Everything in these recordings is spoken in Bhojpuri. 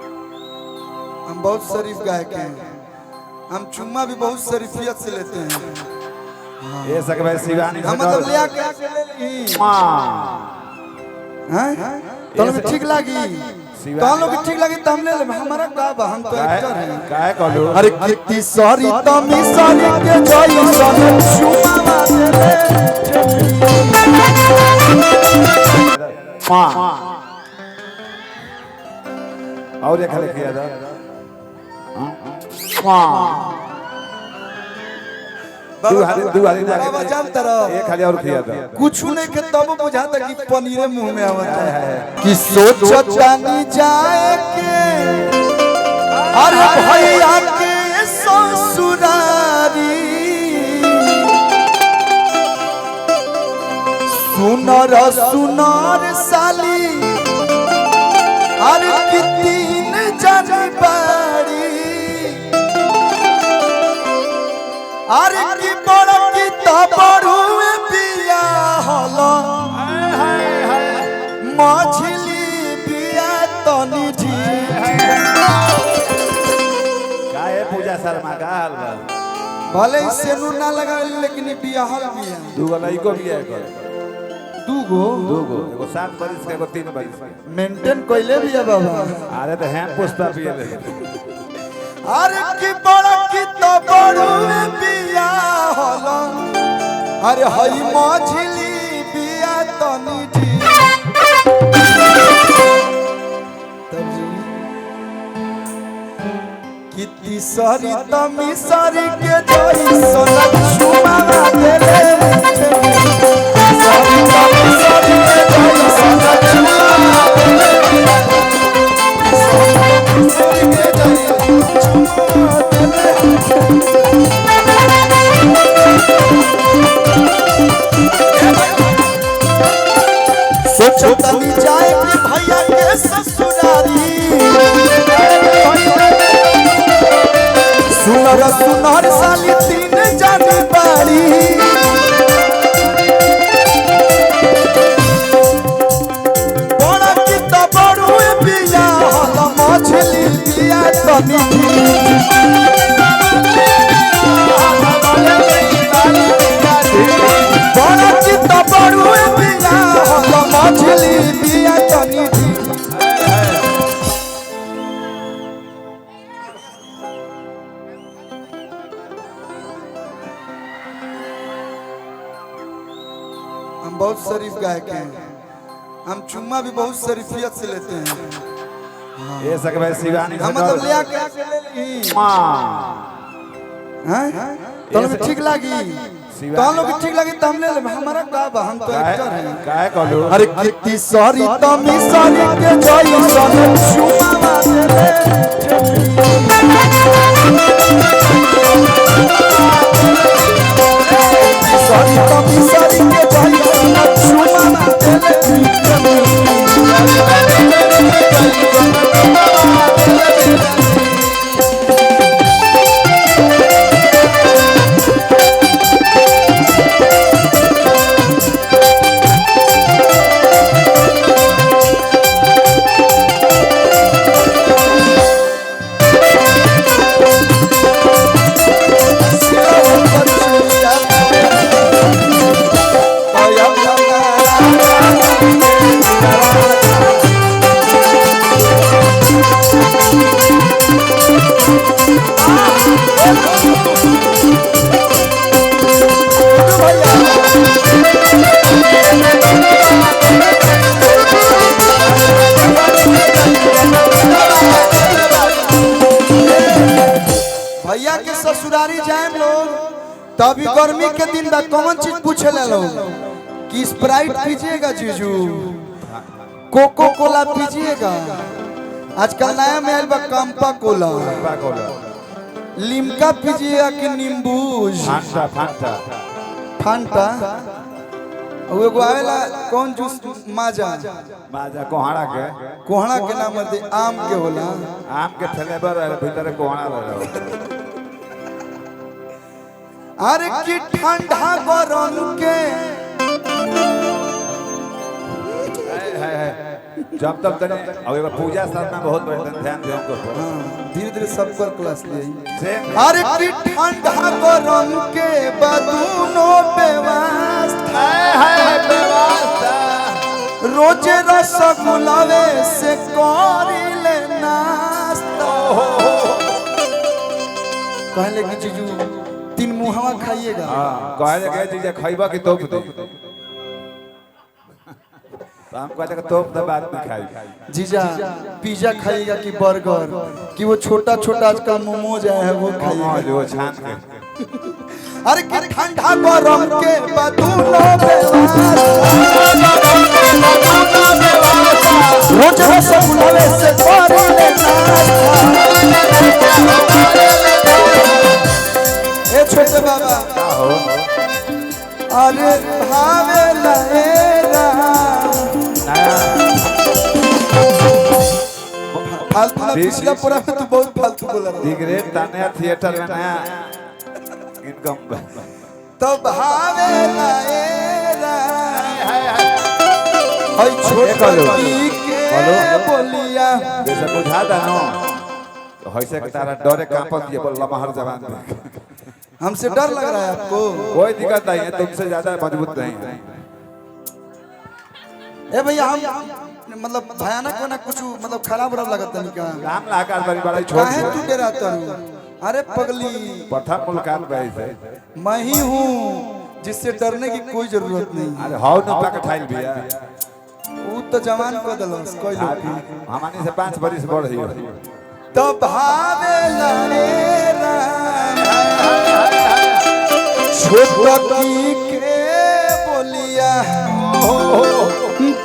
हम बहुत शरीफ गायक हैं, हम चुम्मा भी बहुत शरीफियत से लेते हैं। ये सकबे शिवानी हम मतलब लिया क्या ले ली हैं तो हमें ठीक लगी तो हम लोग ठीक लगी तो हम ले ले। हमारा का बा, हम तो एक्टर हैं। काहे कहलू अरे कितनी सॉरी तमी सॉरी के जोई सन चुम्मा दे और एक खाली किया था दू हाली बाबा जानता रहो एक खाली और किया था कुछ नहीं के तब बुझाता कि पनीरे मुंह में आवता है कि सोचता नहीं जाए के अरे भैया के ससुरारी सुनर सुनर साली अरे कितनी जानी बाड़ी अरे की बड़ की तबड़ू बिया हलो मछली बिया तनी काहे पूजा शर्मा का हाल बा भले ही सेनू ना लगा लेकिन बिया हल बिया दू गो लइको भी है कर दूगो एगो 7 बरिस के एगो 3 बरिस के मेंटेन कइले बिया बाबा। अरे तो हैं पुष्पा पिए ले अरे की बड़ की तबड़ू बिया हलो अरे हई मछली बिया तनी कितनी सारी तमी सारी के जोई सोना चुमा देले सारी तमी सारी के जोई सोना चुमा देले सारी के जोई सोचो तनी जाए कि भैया के ससुरारी सुनर सुनर साली 3 जानी बाड़ी बड़ा की तबड़ू बिया हल मछली बिया तनी बड़ा की तबड़ू बिया हल मछली बिया तनी हम बहुत शरीफ गायक हैं, हम चुम्मा भी बहुत शरीफियत से लेते हैं। ये सकबे शिवानी हम मतलब लिया क्या ले ली हैं तो हमें ठीक लगी तो हम लोग ठीक लगी तो हम ले ले। हमारा का बा, हम तो एक्टर हैं। काहे कहलू अरे कितनी सॉरी तमी सॉरी के जोई सन चुम्मा दे सॉरी तमी सॉरी के जोई सन चुम्मा भैया के ससुरारी जाए लोग तभी गर्मी के दिन बा कौन चीज पूछे ले लोग कि स्प्राइट पीजिएगा जीजू, कोको कोला पीजिएगा, आजकल नया में आयल बा कंपा कोला, लिम्का पीजिएगा कि नींबूज, फांटा फांटा और एगो आवेला कौन जूस माजा कोहड़ा के नाम दे आम के होला, आम के फ्लेवर है भीतर कोहड़ा रहे। अरे की ठंडा गरम के जब तक तक अब एगो पूजा साधना बहुत बढ़िया ध्यान दे हमको धीरे धीरे सब पर क्लास ले से अरे की ठंडा गरम के बदूनो व्यवस्था है व्यवस्था रोज रसगुल्लावे से करिले नाश्ता कहले कि जीजू 3 मुहावा खाइएगा हां कहे के चीज खइबा की तोप दे हम कहते कि तोप दे बाद में खाई जीजा पिज्जा खाइएगा कि बर्गर कि वो छोटा छोटा आजकल मोमोज आया है वो खाइएगा वो छान के अरे कि ठंडा गरम के बदूनो व्यवस्था रोज रसगुल्लावे से करिले नाश्ता ए छोटे बाबा हो अरे भावे लहेरा फालतू ना पिछला पूरा में तू बहुत फालतू बोला रहा डिग्रेड ताने थिएटर में नया इनकम तो भावे लहेरा हई छोटा की के बोलिया जैसे बुझा दा नो तो हइसे के तारा डरे कांपत ये बोल लमहर जवान पे हमसे डर लग रहा है आपको कोई दिक्कत नहीं है तुमसे ज्यादा मजबूत नहीं है ए भैया हम मतलब भयानक होना कुछ मतलब खराब रहा लगता नहीं का राम लाकार बड़ी बड़ा छोड़ काहे तू डराता है अरे पगली प्रथम मुलाकात भाई से मैं ही हूँ जिससे डरने की कोई जरूरत नहीं अरे हाउ न पक ठाइल बिया वो तो जवान को दलस कोई लोग हमानी से 5 बरिस बढ़ ही तो भावे लहेरा छोटकी के बोलिया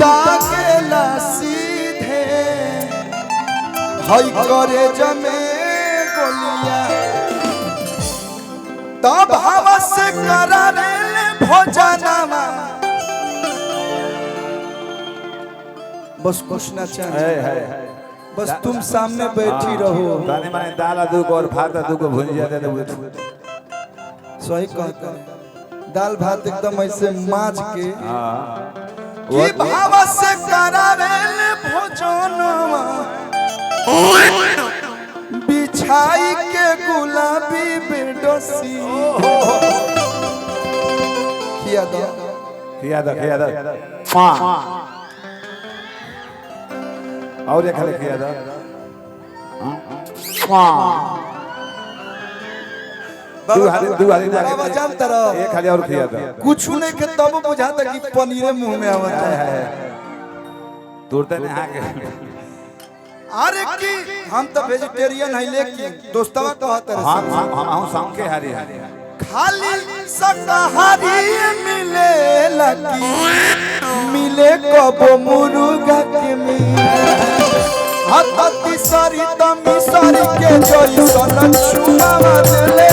दागेला सीधे हई करे जमे गोलिया तब हवा से करारे भोजनमा बस कुछ ना चाहिए है बस तुम सामने बैठी रहो ताने माने दाल दू को और भात दू को भुंजिया दे दे सही कहता है दाल भात एकदम ऐसे माछ के हां कि भाव से करावेल भोजनवा बिछाई के गुलाबी बेडसी किया दो और एक खाली किया था दू हाली बाबा जानता रहो एक खाली और किया था कुछ नहीं के तब बुझाता कि पनीरे मुंह में आवता है तुरते ने आके अरे की हम तो वेजिटेरियन है लेकिन दोस्तवा कहत रहे हम शाम के हारी खाली शाकाहारी मिले लगी मिले कबो मुर्गा के मिले हत्ती सारी तमी सारी के जैसन छुआवा देले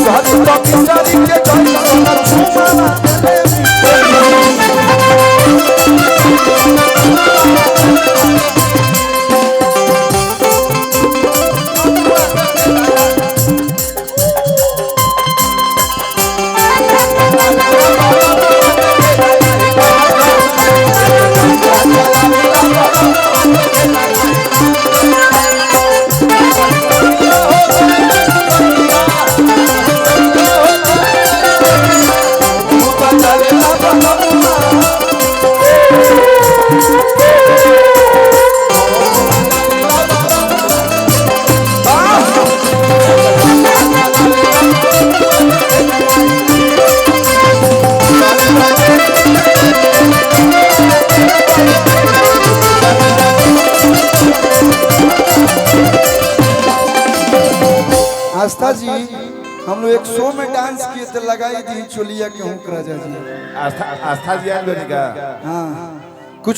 हत्ती सारी तमी सारी के जैसन छुआवा देले आस्था जी हम लोग एक शो में डांस किए थे लगाई दी चोलिया के हुक राजा जी आस्था जी आलो निका हाँ कुछ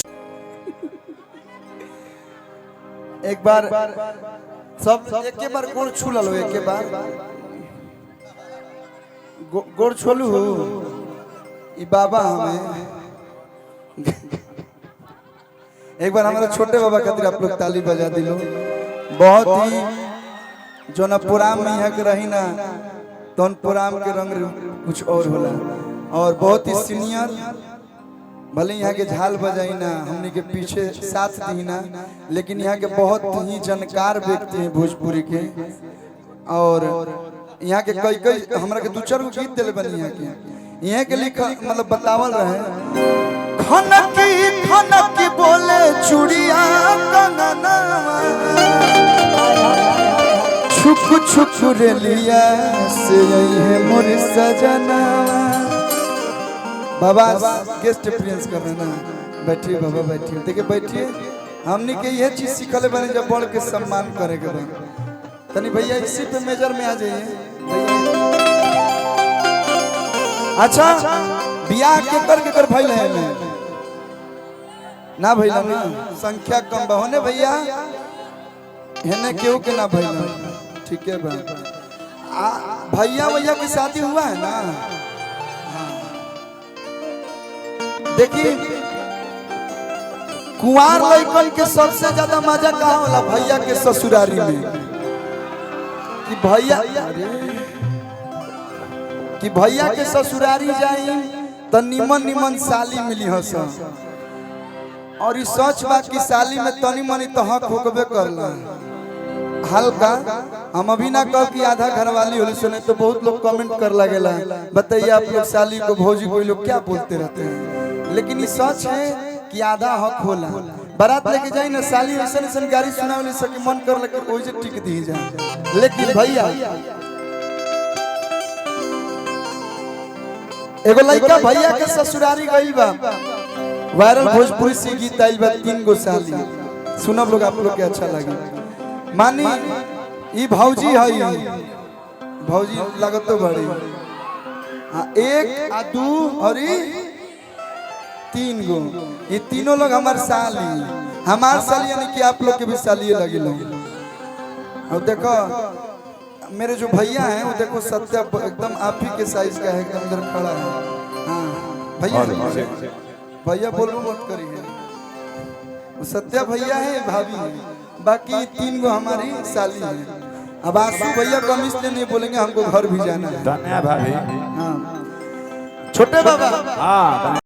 एक बार सब एक बार गोड़ छू लो एक बार गोड़ छोलू ई बाबा हमें एक बार हमारे छोटे बाबा खातिर आप लोग ताली बजा दिलो बहुत ही जो ना पुराम में यहाँ के रही ना तो पुराम के रंग कुछ और होला। और बहुत ही सीनियर, भले यहाँ के झाल बजाई ना, हमने के पीछे साथ दी ना, लेकिन यहाँ के बहुत ही जानकार व्यक्ति हैं भोजपुरी के। और यहाँ के कई हमरा के 2-4 गो गीत दिले बनी यहाँ के लिखा मतलब बतावल रहे। खनकी बोले चूड़िया कंगना, छुक छुक रे लिया से यही है मोर सजना। बाबा गेस्ट अपियरेंस कर रहे ना, बैठिए बाबा बैठिए, देखिए बैठिए। हमने के ये चीज सीखले बने जब बड़ के सम्मान करे के बा। तनी भैया इसी पे मेजर में आ जाइए अच्छा बियाह के कर भइल है ना भइला ना, संख्या कम बा होने भैया हेने केहू के ना भइला, ठीक है बा। भैया की शादी हुआ है ना। देखिए कुंवार लड़कन के सबसे ज्यादा मजा कहाँ होला, भैया के ससुरारी में। कि भैया के ससुरारी जाई तो निमन साली मिली हस। और इस सच बा कि साली में तनी मनी तो हक होकबे करला हल्का। हम अभी ना कह कि आधा घरवाली होली सुने तो बहुत लोग कमेंट कर लगेला, बताइए आप लोग साली को भौजी कोई लोग क्या बोलते रहते हैं, लेकिन ये सच है कि आधा हक होला। बारात लेके जाई ना साली ऐसा गाड़ी सुनावली सके मन कर लगे ओइ जे टिक दी जा। लेकिन भैया एगो लड़का भैया के ससुरारी गई बा, वायरल भोजपुरी से गीत आइल बा 3 गो साली। सुनब लोग आप लोग के अच्छा लगे। मानी ई भौजी है, भौजी लागत तो बड़ी। हाँ 1 आ 2 और 3 गो, ये तीनों लोग हमार साली, हमार साली यानी कि आप लोग के भी साली लगे लोग। और देखो मेरे जो भैया हैं वो देखो सत्या एकदम आप ही के साइज का है, एकदम इधर खड़ा है। हाँ भैया बोलो मत करिए, वो सत्या भैया है, भाभी है, बाकी 3 गो हमारी साली है। अब आंसू भैया को हम इसलिए नहीं बोलेंगे, हमको घर भी जाना है। धन्यवाद भाभी। हाँ छोटे बाबा। हाँ